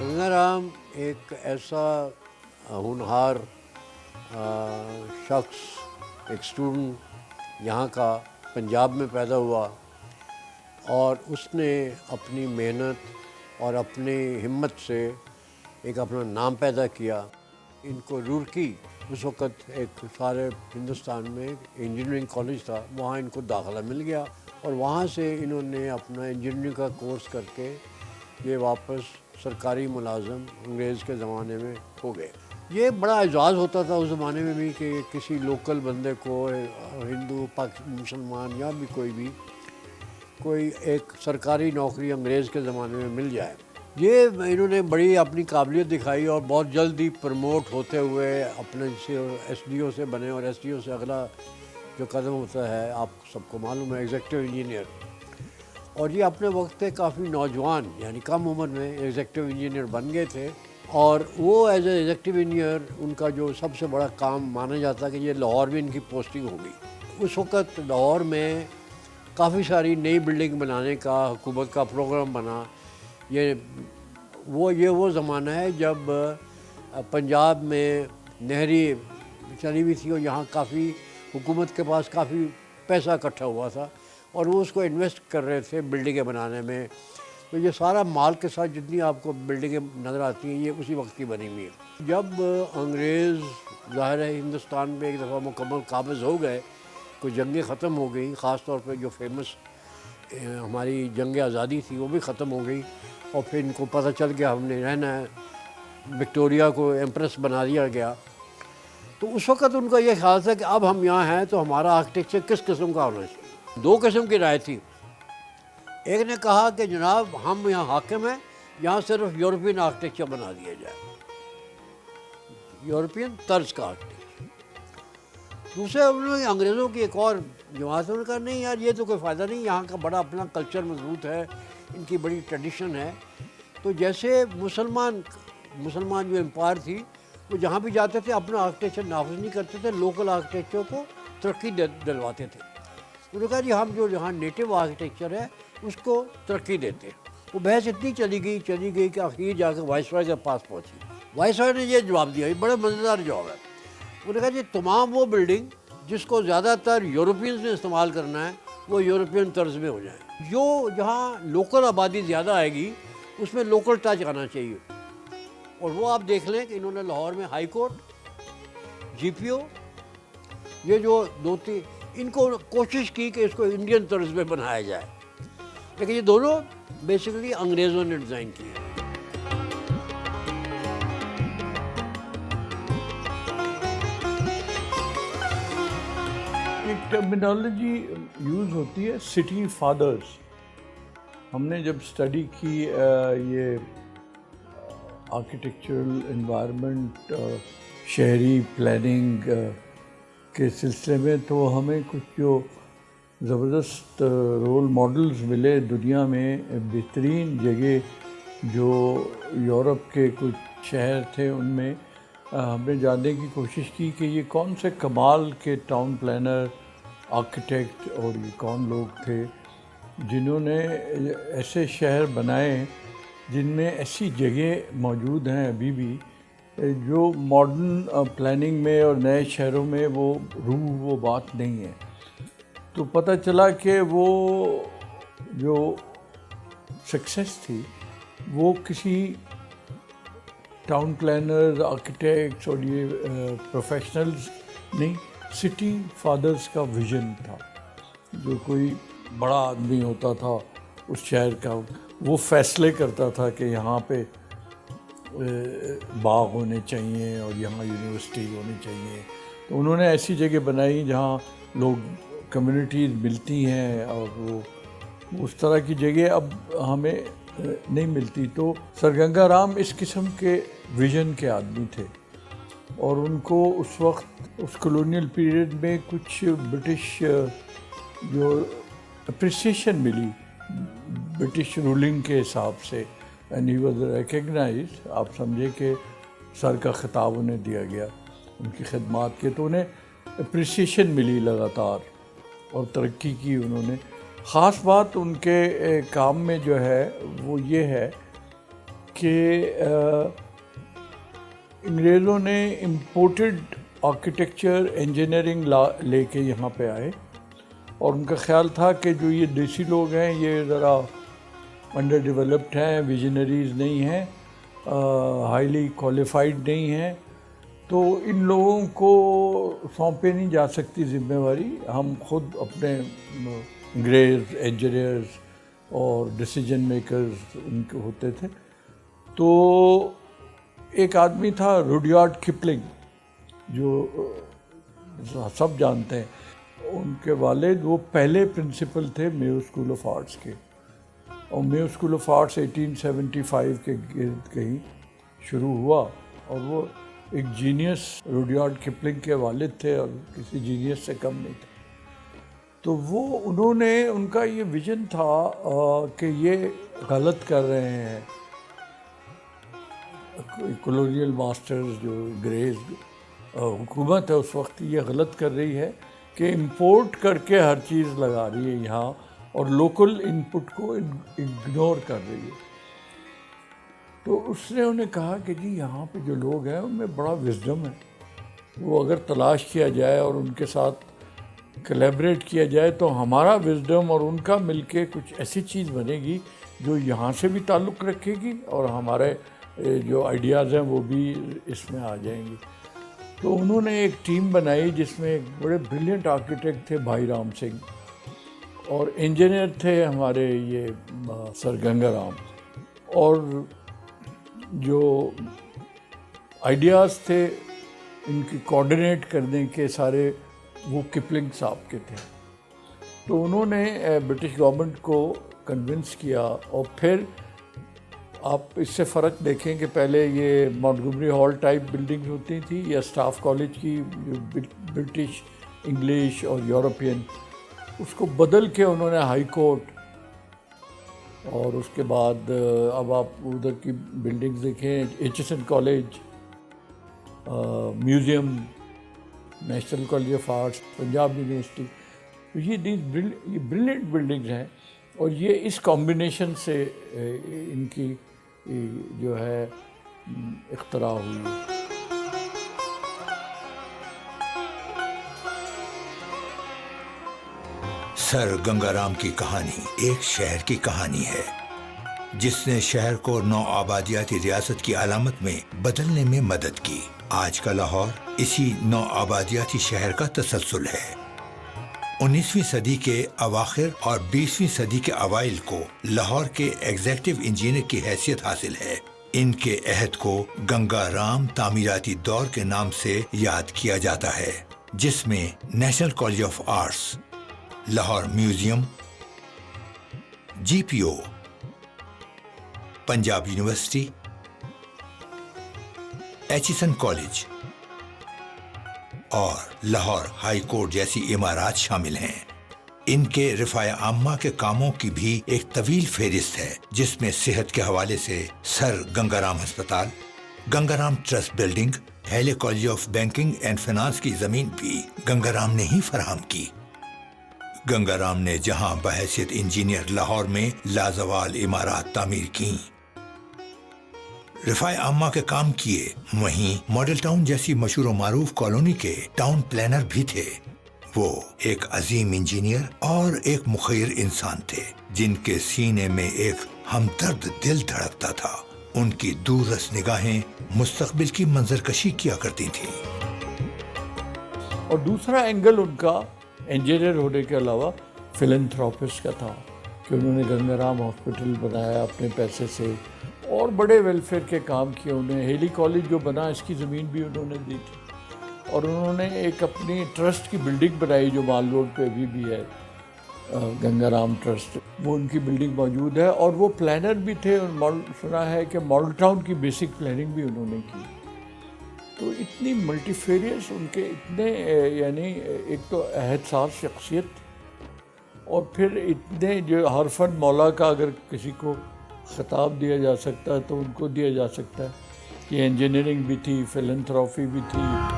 गंगाराम एक ऐसा होनहार शख्स, एक स्टूडेंट यहाँ का पंजाब में पैदा हुआ और उसने अपनी मेहनत और अपनी हिम्मत से एक अपना नाम पैदा किया। इनको रुड़की उस वक़्त एक सारे हिंदुस्तान में इंजीनियरिंग कॉलेज था, वहाँ इनको दाखिला मिल गया और वहाँ से इन्होंने अपना इंजीनियरिंग का कोर्स करके ये वापस सरकारी मुलाज़म अंग्रेज़ के ज़माने में हो गए। ये बड़ा एजाज़ होता था उस ज़माने में भी कि किसी लोकल बंदे को, हिंदू, मुसलमान या भी कोई एक सरकारी नौकरी अंग्रेज़ के ज़माने में मिल जाए। ये इन्होंने बड़ी अपनी काबिलियत दिखाई और बहुत जल्दी प्रमोट होते हुए अपने से एसडीओ से बने और एसडीओ से अगला जो कदम होता है आप सबको मालूम है, एग्जीक्यूटिव इंजीनियर। और ये अपने वक्त पे काफ़ी नौजवान यानी कम उम्र में एग्जीक्यूटिव इंजीनियर बन गए थे और वो एज ए एग्जीक्यूटिव इंजीनियर उनका जो सबसे बड़ा काम माना जाता कि ये लाहौर में इनकी पोस्टिंग होगी। उस वक़्त लाहौर में काफ़ी सारी नई बिल्डिंग बनाने का हुकूमत का प्रोग्राम बना। ये वो ज़माना है जब पंजाब में नहरी चली हुई थी और यहाँ काफ़ी हुकूमत के पास काफ़ी पैसा इकट्ठा हुआ था और वो उसको इन्वेस्ट कर रहे थे बिल्डिंगें बनाने में। तो ये सारा माल के साथ जितनी आपको बिल्डिंगें नज़र आती हैं ये उसी वक्त की बनी हुई है। जब अंग्रेज़ ज़ाहिर है हिंदुस्तान में एक दफ़ा मुकम्मल काबिज़ हो गए, कुछ जंगें ख़त्म हो गई, ख़ास तौर पे जो फेमस हमारी जंग आज़ादी थी वो भी ख़त्म हो गई और फिर इनको पता चल गया हमने रहना है, विक्टोरिया को एम्प्रेस बना दिया गया। तो उस वक़्त उनका ये ख्याल था कि अब हम यहाँ हैं तो हमारा आर्किटेक्चर किस किस्म का होना चाहिए। दो किस्म की राय थी। एक ने कहा कि जनाब हम यहाँ हाकिम हैं, यहाँ सिर्फ यूरोपियन आर्किटेक्चर बना दिया जाए, यूरोपियन तर्ज का आर्किटेक्चर। दूसरे उन्होंने अंग्रेज़ों की एक और जमात ने कहा नहीं यार ये तो कोई फ़ायदा नहीं, यहाँ का बड़ा अपना कल्चर मजबूत है, इनकी बड़ी ट्रेडिशन है। तो जैसे मुसलमान जो एम्पायर थी वो जहाँ भी जाते थे अपना आर्किटेक्चर नाफिज नहीं करते थे, लोकल आर्किटेक्चर को तरक्की दिलवाते थे। उन्होंने कहा जी हम जो यहाँ नेटिव आर्किटेक्चर है उसको तरक्की देते। वो बहस इतनी चली गई कि आखिर जाकर वाइसरॉय के पास पहुँची। वाइसरॉय ने ये जवाब दिया, ये बड़ा मज़ेदार जवाब है। उन्होंने कहा जी तमाम वो बिल्डिंग जिसको ज़्यादातर यूरोपियंस ने इस्तेमाल करना है वो यूरोपियन तर्ज में हो जाए। जो जहाँ लोकल आबादी ज़्यादा आएगी उसमें लोकल टच आना चाहिए। और वो आप देख लें कि इन्होंने लाहौर में हाई कोर्ट, जीपीओ, ये जो दो तीन इनको कोशिश की कि इसको इंडियन तर्ज में बनाया जाए, लेकिन ये दोनों बेसिकली अंग्रेज़ों ने डिज़ाइन किए। एक टर्मिनोलॉजी यूज़ होती है सिटी फादर्स। हमने जब स्टडी की ये आर्किटेक्चरल एनवायरनमेंट शहरी प्लानिंग के सिलसिले में, तो हमें कुछ जो ज़बरदस्त रोल मॉडल्स मिले दुनिया में। बेहतरीन जगह जो यूरोप के कुछ शहर थे उनमें हमने जानने की कोशिश की कि ये कौन से कमाल के टाउन प्लानर, आर्किटेक्ट और ये कौन लोग थे जिन्होंने ऐसे शहर बनाए जिनमें ऐसी जगह मौजूद हैं अभी भी जो मॉडर्न प्लानिंग में और नए शहरों में वो बात नहीं है। तो पता चला कि वो जो सक्सेस थी वो किसी टाउन प्लानर्स, आर्किटेक्ट्स और ये प्रोफेशनल्स नहीं, सिटी फादर्स का विज़न था। जो कोई बड़ा आदमी होता था उस शहर का, वो फैसले करता था कि यहाँ पे बाग होने चाहिए और यहाँ यूनिवर्सिटी होनी चाहिए। तो उन्होंने ऐसी जगह बनाई जहाँ लोग, कम्युनिटीज़ मिलती हैं और वो उस तरह की जगह अब हमें नहीं मिलती। तो सर गंगाराम इस किस्म के विज़न के आदमी थे और उनको उस वक्त उस कॉलोनियल पीरियड में कुछ ब्रिटिश जो अप्रिसिएशन मिली ब्रिटिश रूलिंग के हिसाब से, एंड ही वाज रिकग्नाइज्ड। आप समझे कि सर का खिताब उन्हें दिया गया उनकी खिदमात के, तो उन्हें अप्रिसिएशन मिली लगातार और तरक्की की उन्होंने। ख़ास बात उनके काम में जो है वो ये है کہ انگریزوں نے امپورٹڈ آرکیٹیکچر انجینئرنگ لے کے یہاں پہ آئے، اور ان کا خیال تھا کہ جو یہ دیسی لوگ ہیں یہ ذرا انڈر ڈیولپڈ ہیں، ویژنریز نہیں ہیں، ہائیلی کوالیفائڈ نہیں ہیں، تو ان لوگوں کو سونپے نہیں جا سکتی ذمہ داری، ہم خود اپنے انگریز انجینئرز اور ڈیسیجن میکرز ان کے ہوتے تھے۔ تو ایک آدمی تھا روڈیارڈ کپلنگ، جو سب جانتے ہیں، ان کے والد وہ پہلے پرنسپل تھے میو اسکول آف آرٹس کے، اور میو اسکول آف آرٹس 1875 کے گرد کہیں شروع ہوا، اور وہ ایک جینیس روڈیارڈ کپلنگ کے والد تھے اور کسی جینیس سے کم نہیں تھے۔ تو وہ انہوں نے، ان کا یہ ویژن تھا کہ یہ غلط کر رہے ہیں کولونیل ماسٹرز، جو انگریز حکومت ہے اس وقت، یہ غلط کر رہی ہے کہ امپورٹ کر کے ہر چیز لگا رہی ہے یہاں، اور لوکل ان پٹ کو اگنور کر رہی ہے۔ تو اس نے انہیں کہا کہ جی یہاں پہ جو لوگ ہیں ان میں بڑا وزڈم ہے، وہ اگر تلاش کیا جائے اور ان کے ساتھ کلیبریٹ کیا جائے تو ہمارا وزڈم اور ان کا مل کے کچھ ایسی چیز بنے گی جو یہاں سے بھی تعلق رکھے گی، اور ہمارے جو آئیڈیاز ہیں وہ بھی اس میں آ جائیں گی۔ تو انہوں نے ایک ٹیم بنائی جس میں ایک بڑے بریلینٹ آرکیٹیکٹ تھے بھائی رام سنگھ، اور انجینئر تھے ہمارے یہ سر گنگا رام، اور جو آئیڈیاز تھے ان کی کوآرڈینیٹ کرنے کے سارے وہ کپلنگ صاحب کے تھے۔ تو انہوں نے برٹش گورنمنٹ کو کنونس کیا، اور پھر آپ اس سے فرق دیکھیں کہ پہلے یہ مونٹگومری ہال ٹائپ بلڈنگ ہوتی تھی یا اسٹاف کالج کی برٹش انگلش اور یورپین، اس کو بدل کے انہوں نے ہائی کورٹ، اور اس کے بعد اب آپ ادھر کی بلڈنگز دیکھیں، H S N college, museum, national college of arts, Punjab university, یہ بریلینٹ بلڈنگز ہیں، اور یہ اس کمبینیشن سے ان کی جو ہے اختراع ہوئی ہے۔ سر گنگا رام کی کہانی ایک شہر کی کہانی ہے جس نے شہر کو نو آبادیاتی ریاست کی علامت میں بدلنے میں مدد کی۔ آج کا لاہور اسی نو آبادیاتی شہر کا تسلسل ہے۔ 19ویں صدی کے اواخر اور 20ویں صدی کے اوائل کو لاہور کے ایگزیکٹو انجینئر کی حیثیت حاصل ہے۔ ان کے عہد کو گنگا رام تعمیراتی دور کے نام سے یاد کیا جاتا ہے، جس میں national college of arts, Lahore museum, G P O, Punjab university, H S N college اور لاہور ہائی کورٹ جیسی عمارات شامل ہیں۔ ان کے رفاع عامہ کے کاموں کی بھی ایک طویل فہرست ہے، جس میں صحت کے حوالے سے سر گنگا رام ہسپتال، Ganga Ram trust building, Hailey college of banking and finance کی زمین بھی گنگا رام نے ہی فراہم کی۔ گنگا رام نے جہاں بحیثیت انجینئر لاہور میں لازوال عمارات تعمیر کیں، رفاع عامہ کے کام کیے، وہیں ماڈل ٹاؤن جیسی مشہور و معروف کالونی کے ٹاؤن پلانر بھی تھے۔ وہ ایک عظیم انجینئر اور ایک مخیر انسان تھے، جن کے سینے میں ایک ہمدرد دل دھڑکتا تھا۔ ان کی دور رس نگاہیں مستقبل کی منظر کشی کیا کرتی تھیں۔ اور دوسرا اینگل ان کا انجینئر ہونے کے علاوہ فلنتھراپسٹ کا تھا کہ انہوں نے گنگا رام ہاسپٹل بنایا اپنے پیسے سے، اور بڑے ویلفیئر کے کام کیے انہیں۔ ہیلی کالج جو بنا اس کی زمین بھی انہوں نے دی تھی، اور انہوں نے ایک اپنی ٹرسٹ کی بلڈنگ بنائی جو مال روڈ پہ ابھی بھی ہے، گنگا رام ٹرسٹ، وہ ان کی بلڈنگ موجود ہے۔ اور وہ پلانر بھی تھے، سنا ہے کہ ماڈل ٹاؤن کی بیسک پلاننگ بھی انہوں نے کی۔ تو اتنی ملٹی فیریس ان کے، اتنے یعنی ایک تو حساس شخصیت، اور پھر اتنے جو ہر فن مولا کا اگر کسی کو خطاب دیا جا سکتا ہے تو ان کو دیا جا سکتا ہے کہ انجینئرنگ بھی تھی، فلنتھراپی بھی تھی۔